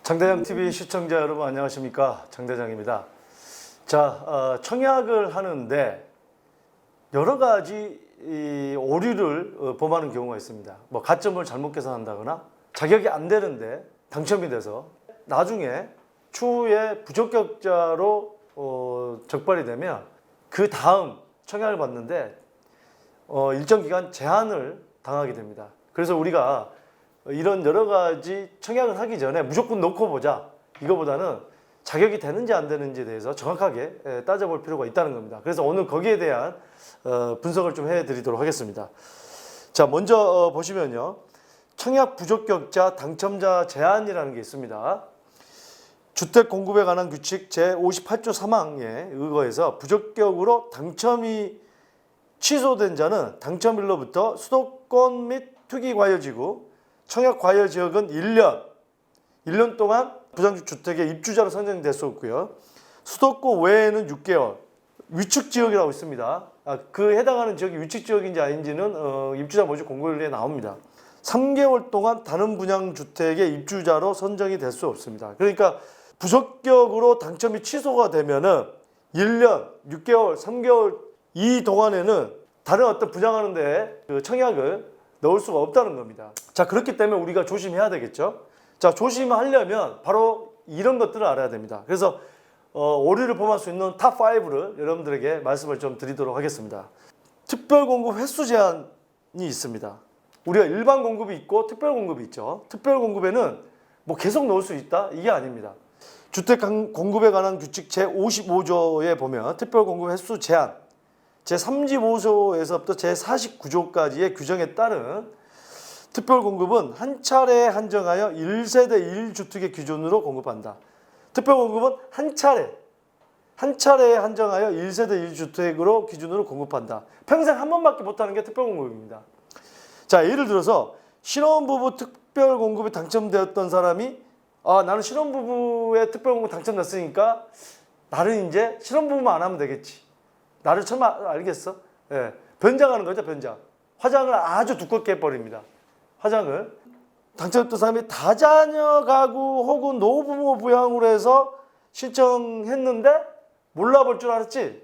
장대장 TV 시청자 여러분 안녕하십니까? 장대장입니다. 자, 청약을 하는데 여러 가지 오류를 범하는 경우가 있습니다. 뭐 가점을 잘못 계산한다거나 자격이 안 되는데 당첨이 돼서 나중에 추후에 부적격자로 적발이 되면 그 다음 청약을 받는데 일정 기간 제한을 당하게 됩니다. 그래서 우리가 이런 여러 가지 청약을 하기 전에 무조건 놓고 보자, 이거보다는 자격이 되는지 안 되는지에 대해서 정확하게 따져볼 필요가 있다는 겁니다. 그래서 오늘 거기에 대한 분석을 좀 해드리도록 하겠습니다. 자, 먼저 보시면요, 청약 부적격자 당첨자 제한이라는 게 있습니다. 주택 공급에 관한 규칙 제58조 3항에 의거해서 부적격으로 당첨이 취소된 자는 당첨일로부터 수도권 및 투기과열지구 청약과열지역은 1년 동안 부상식 주택의 입주자로 선정될 수 없고요. 수도권 외에는 6개월, 위축지역이라고 있습니다. 그 해당하는 지역이 위축지역인지 아닌지는 입주자 모집 공고일에 나옵니다. 3개월 동안 다른 분양주택의 입주자로 선정이 될 수 없습니다. 그러니까 부적격으로 당첨이 취소가 되면은 1년, 6개월, 3개월 이 동안에는 다른 어떤 분양하는데 그 청약을 넣을 수가 없다는 겁니다. 자, 그렇기 때문에 우리가 조심해야 되겠죠. 자, 조심하려면 바로 이런 것들을 알아야 됩니다. 그래서 오류를 범할 수 있는 탑 5를 여러분들에게 말씀을 좀 드리도록 하겠습니다. 특별 공급 횟수 제한이 있습니다. 우리가 일반 공급이 있고 특별 공급이 있죠. 특별 공급에는 뭐 계속 넣을 수 있다? 이게 아닙니다. 주택 공급에 관한 규칙 제55조에 보면 특별 공급 횟수 제한 제35조에서부터 제49조까지의 규정에 따른 특별 공급은 한 차례에 한정하여 1세대 1주택의 기준으로 공급한다. 특별 공급은 한 차례에 한정하여 1세대 1주택으로 기준으로 공급한다. 평생 한 번밖에 못하는 게 특별 공급입니다. 자, 예를 들어서 신혼부부 특별 공급이 당첨되었던 사람이 나는 신혼부부의 특별 공급 당첨됐으니까 나는 이제 신혼부부만 안 하면 되겠지. 나를 처음 알겠어? 예. 변장하는 거죠, 변장. 화장을 아주 두껍게 해버립니다. 화장을. 당첨됐던 사람이 다자녀 가구 혹은 노부모 부양으로 해서 신청했는데 몰라볼 줄 알았지?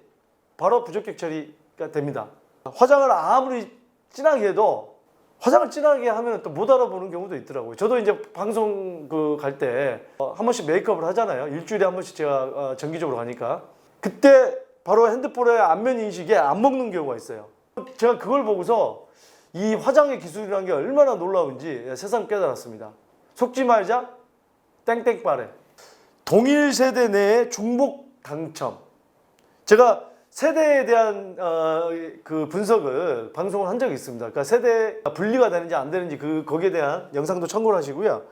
바로 부적격 처리가 됩니다. 화장을 아무리 진하게 해도 화장을 진하게 하면 또 못 알아보는 경우도 있더라고요. 저도 이제 방송 갈 때 한 번씩 메이크업을 하잖아요. 일주일에 한 번씩 제가 정기적으로 가니까. 그때 바로 핸드폰의 안면 인식에 안 먹는 경우가 있어요. 제가 그걸 보고서 이 화장의 기술이라는 게 얼마나 놀라운지 새삼 깨달았습니다. 속지 말자 땡땡빠레. 동일 세대 내에 중복 당첨. 제가 세대에 대한 그 분석을 방송을 한 적이 있습니다. 그러니까 세대 분리가 되는지 안 되는지 거기에 대한 영상도 참고를 하시고요.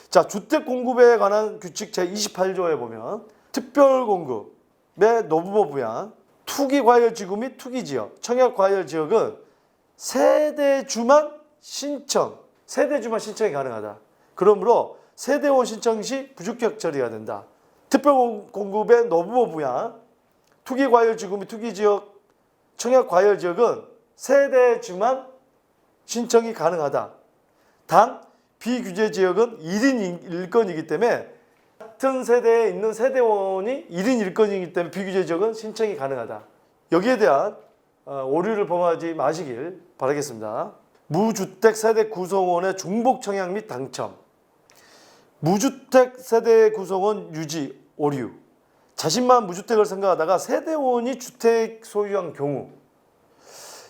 자, 주택 공급에 관한 규칙 제28조에 보면 특별 공급의 노부모 부양, 투기과열지구 및 투기지역, 청약과열지역은 세대주만 신청이 가능하다. 그러므로 세대원 신청 시 부적격 처리가 된다. 특별 공급의 노부모 부양, 투기과열지구 및 투기지역, 청약과열지역은 세대주만 신청이 가능하다. 단 비규제 지역은 1인 1건이기 때문에 같은 세대에 있는 세대원이 1인 1건이기 때문에 비규제 지역은 신청이 가능하다. 여기에 대한 오류를 범하지 마시길 바라겠습니다. 무주택 세대 구성원의 중복 청약 및 당첨. 무주택 세대 구성원 유지 오류. 자신만 무주택을 생각하다가 세대원이 주택 소유한 경우.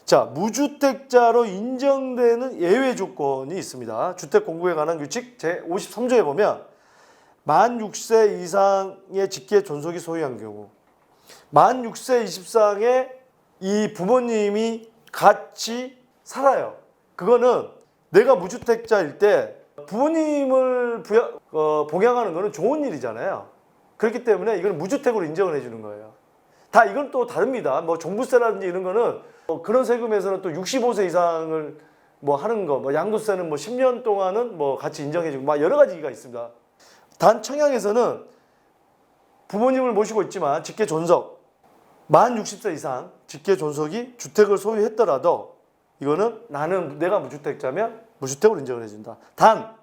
자, 무주택자로 인정되는 예외 조건이 있습니다. 주택 공급에 관한 규칙 제53조에 보면 만 6세 이상의 직계 존속이 소유한 경우, 만 6세 이상의 이 부모님이 같이 살아요. 그거는 내가 무주택자일 때 부모님을 봉양하는 거는 좋은 일이잖아요. 그렇기 때문에 이건 무주택으로 인정을 해주는 거예요. 다 이건 또 다릅니다. 뭐 종부세라든지 이런 거는 그런 세금에서는 또 65세 이상을 뭐 하는 거, 뭐 양도세는 뭐 10년 동안은 뭐 같이 인정해주고 막 여러 가지가 있습니다. 단 청약에서는 부모님을 모시고 있지만 직계 존속, 만 60세 이상 직계 존속이 주택을 소유했더라도 이거는 내가 무주택자면 무주택으로 인정을 해준다. 단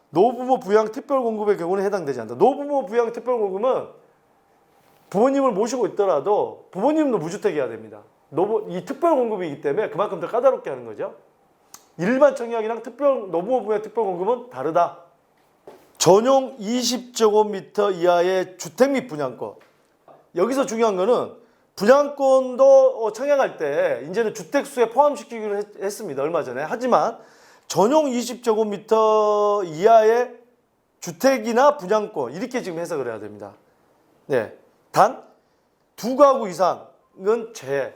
노부모 부양 특별공급의 경우는 해당되지 않는다. 노부모 부양 특별공급은 부모님을 모시고 있더라도 부모님도 무주택이어야 됩니다. 이 특별공급이기 때문에 그만큼 더 까다롭게 하는 거죠. 일반 청약이랑 노부모 부양 특별공급은 다르다. 전용 20제곱미터 이하의 주택 및 분양권. 여기서 중요한 거는 분양권도 청약할 때 이제는 주택수에 포함시키기로 했습니다. 얼마 전에. 하지만 전용 20제곱미터 이하의 주택이나 분양권 이렇게 지금 해석을 해야 됩니다. 네. 단 두 가구 이상은 제외.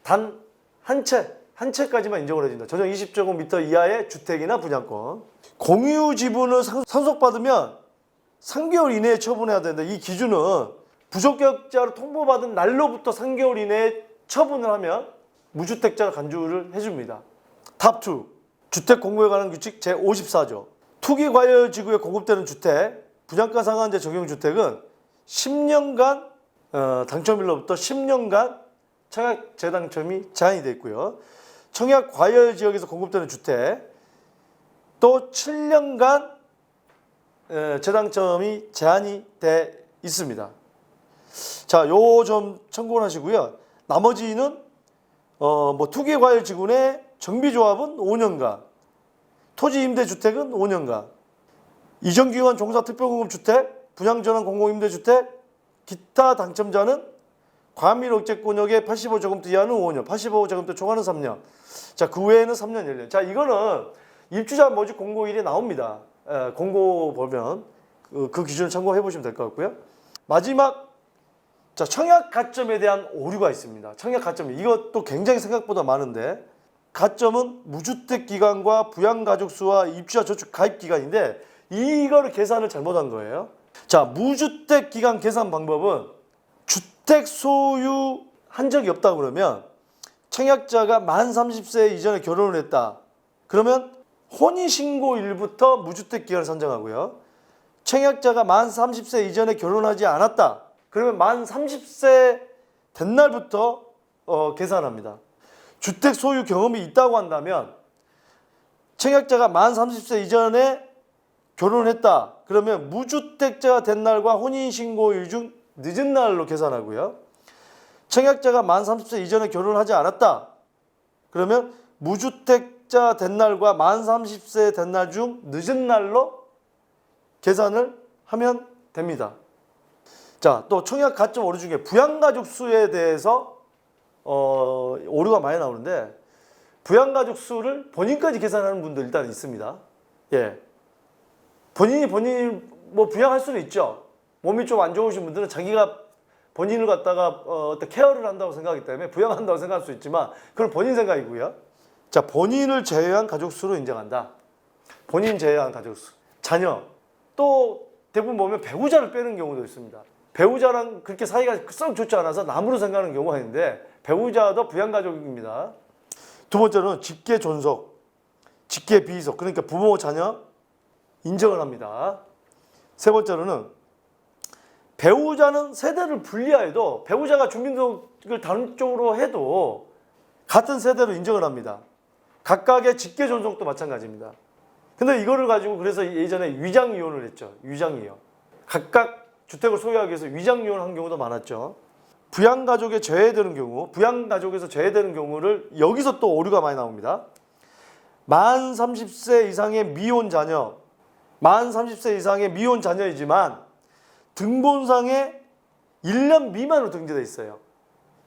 단 한 채까지만 인정을 해준다. 전용 20제곱미터 이하의 주택이나 분양권. 공유 지분을 상속받으면 3개월 이내에 처분해야 된다. 이 기준은 부적격자로 통보받은 날로부터 3개월 이내에 처분을 하면 무주택자 간주를 해줍니다. 탑2 주택 공고에 관한 규칙 제54조 투기과열지구에 공급되는 주택 분양가 상한제 적용주택은 10년간 당첨일로부터 10년간 청약 재당첨이 제한이 되어 있고요. 청약 과열 지역에서 공급되는 주택 또 7년간 재당첨이 제한이 돼 있습니다. 자, 요 점 참고를 하시고요. 나머지는 투기과열지구내 정비조합은 5년간, 토지임대주택은 5년간, 이전기관 종사 특별공급주택, 분양전환 공공임대주택, 기타 당첨자는 과밀 억제권역의 85제곱미터 이하는 5년, 85제곱미터 초과는 3년. 자, 그 외에는 3년 연령. 자, 이거는 입주자 모집 공고일에 나옵니다. 공고 보면 그 기준을 참고해 보시면 될 것 같고요. 마지막, 자, 청약 가점에 대한 오류가 있습니다. 청약 가점, 이것도 굉장히 생각보다 많은데, 가점은 무주택 기간과 부양가족 수와 입주자 저축 가입 기간인데 이거를 계산을 잘못한 거예요. 자, 무주택 기간 계산 방법은 주택 소유한 적이 없다 그러면 청약자가 만 30세 이전에 결혼을 했다. 그러면 혼인신고일부터 무주택 기간을 산정하고요. 청약자가 만 30세 이전에 결혼하지 않았다. 그러면 만 30세 된 날부터 계산합니다. 주택 소유 경험이 있다고 한다면 청약자가 만 30세 이전에 결혼을 했다. 그러면 무주택자가 된 날과 혼인신고일 중 늦은 날로 계산하고요. 청약자가 만 30세 이전에 결혼을 하지 않았다. 그러면 무주택자 된 날과 만 30세 된 날 중 늦은 날로 계산을 하면 됩니다. 자, 또 청약 가점 오류 중에 부양가족 수에 대해서 오류가 많이 나오는데 부양가족 수를 본인까지 계산하는 분들 일단 있습니다. 예, 본인이 뭐 부양할 수는 있죠. 몸이 좀 안 좋으신 분들은 자기가 본인을 갖다가 어떤 케어를 한다고 생각하기 때문에 부양한다고 생각할 수 있지만 그건 본인 생각이고요. 자, 본인을 제외한 가족 수로 인정한다. 본인 제외한 가족 수. 자녀. 또 대부분 보면 배우자를 빼는 경우도 있습니다. 배우자랑 그렇게 사이가 썩 좋지 않아서 남으로 생각하는 경우가 있는데 배우자도 부양가족입니다. 두 번째로는 직계 존속, 직계 비속, 그러니까 부모, 자녀 인정을 합니다. 세 번째로는 배우자는 세대를 분리하여도 배우자가 주민등록을 다른 쪽으로 해도 같은 세대로 인정을 합니다. 각각의 직계 존속도 마찬가지입니다. 근데 이거를 가지고 그래서 예전에 위장이혼을 했죠. 위장이혼. 각각 주택을 소유하기 위해서 위장이혼을 한 경우도 많았죠. 부양가족에 제외되는 경우, 부양가족에서 제외되는 경우를 여기서 또 오류가 많이 나옵니다. 만 30세 이상의 미혼 자녀, 만 30세 이상의 미혼 자녀이지만 등본상에 1년 미만으로 등재되어 있어요.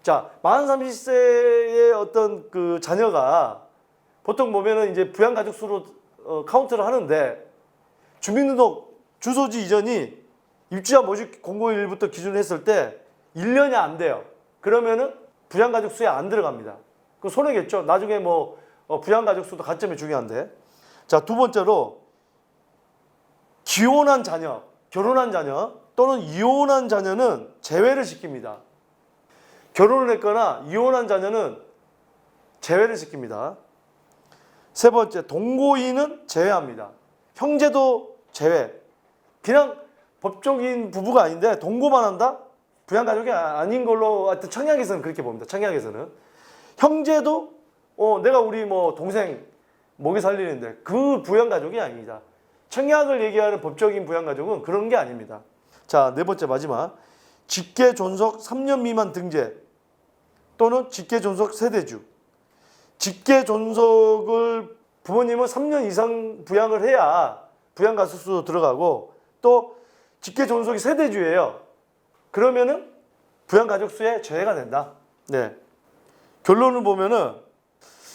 자, 만 30세의 어떤 그 자녀가 보통 보면은 이제 부양가족 수로 카운트를 하는데 주민등록 주소지 이전이 입주자 모집 공고일부터 기준을 했을 때 1년이 안 돼요. 그러면은 부양가족 수에 안 들어갑니다. 그 손해겠죠. 나중에 뭐 부양가족 수도 가점이 중요한데. 자, 두 번째로 기혼한 자녀, 결혼한 자녀 또는 이혼한 자녀는 제외를 시킵니다. 결혼을 했거나 이혼한 자녀는 제외를 시킵니다. 세 번째, 동거인은 제외합니다. 형제도 제외. 그냥 법적인 부부가 아닌데 동거만 한다? 부양가족이 아닌 걸로 하여튼 청약에서는 그렇게 봅니다. 청약에서는. 형제도 내가 우리 뭐 동생 먹이 살리는데 그 부양가족이 아닙니다. 청약을 얘기하는 법적인 부양가족은 그런 게 아닙니다. 자, 네 번째 마지막. 직계 존속 3년 미만 등재 또는 직계 존속 세대주. 직계 존속을 부모님은 3년 이상 부양을 해야 부양가족수도 들어가고, 또 직계 존속이 세대주예요. 그러면은 부양가족수에 제외가 된다. 네. 결론을 보면은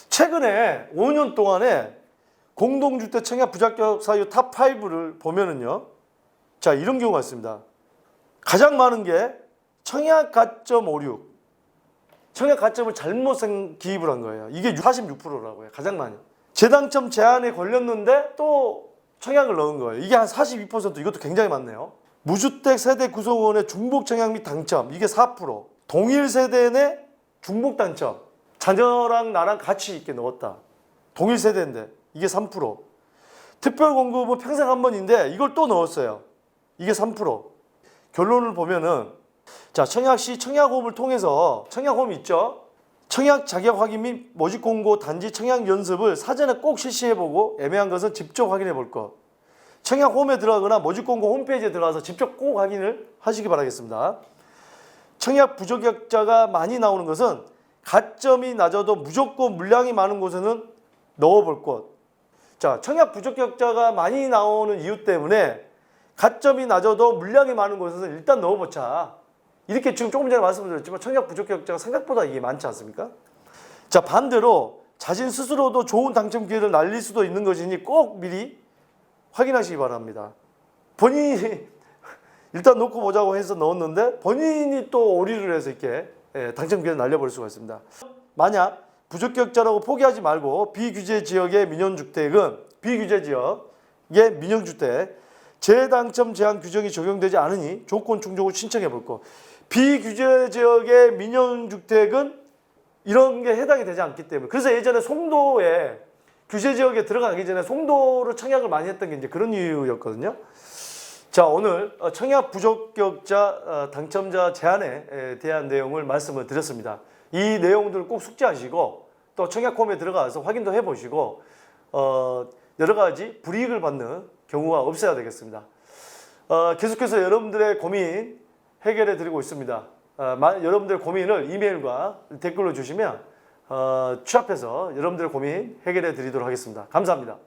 최근에 5년 동안에 공동주택 청약 부적격 사유 탑 5를 보면은요. 자, 이런 경우가 있습니다. 가장 많은 게 청약 가점 56. 청약 가점을 잘못 기입을 한 거예요. 이게 46%라고요. 가장 많이. 재당첨 제한에 걸렸는데 또 청약을 넣은 거예요. 이게 한 42%. 이것도 굉장히 많네요. 무주택 세대 구성원의 중복 청약 및 당첨. 이게 4%. 동일 세대 내 중복 당첨. 자녀랑 나랑 같이 있게 넣었다. 동일 세대인데 이게 3%. 특별 공급은 평생 한 번인데 이걸 또 넣었어요. 이게 3%. 결론을 보면은, 자, 청약 시 청약홈을 통해서, 청약홈 있죠? 청약 자격 확인 및 모집 공고 단지 청약 연습을 사전에 꼭 실시해보고 애매한 것은 직접 확인해 볼 것. 청약홈에 들어가거나 모집 공고 홈페이지에 들어가서 직접 꼭 확인을 하시기 바라겠습니다. 청약 부적격자가 많이 나오는 것은 가점이 낮아도 무조건 물량이 많은 곳에는 넣어볼 것. 자, 청약 부적격자가 많이 나오는 이유 때문에 가점이 낮아도 물량이 많은 곳에서 일단 넣어보자. 이렇게 지금 조금 전에 말씀드렸지만 청약 부적격자가 생각보다 이게 많지 않습니까? 자, 반대로 자신 스스로도 좋은 당첨 기회를 날릴 수도 있는 것이니 꼭 미리 확인하시기 바랍니다. 본인이 일단 놓고 보자고 해서 넣었는데 본인이 또 오류를 해서 이렇게 당첨 기회를 날려버릴 수가 있습니다. 만약 부적격자라고 포기하지 말고 비규제 지역의 민영주택은 비규제 지역의 민영주택 재당첨 제한 규정이 적용되지 않으니 조건 충족을 신청해 볼 것. 비규제 지역의 민영주택은 이런 게 해당이 되지 않기 때문에, 그래서 예전에 송도에 규제 지역에 들어가기 전에 송도로 청약을 많이 했던 게 이제 그런 이유였거든요. 자, 오늘 청약 부적격자 당첨자 제한에 대한 내용을 말씀을 드렸습니다. 이 내용들을 꼭 숙지하시고 또 청약홈에 들어가서 확인도 해보시고 여러 가지 불이익을 받는 경우가 없어야 되겠습니다. 계속해서 여러분들의 고민 해결해 드리고 있습니다. 여러분들의 고민을 이메일과 댓글로 주시면 취합해서 여러분들의 고민 해결해 드리도록 하겠습니다. 감사합니다.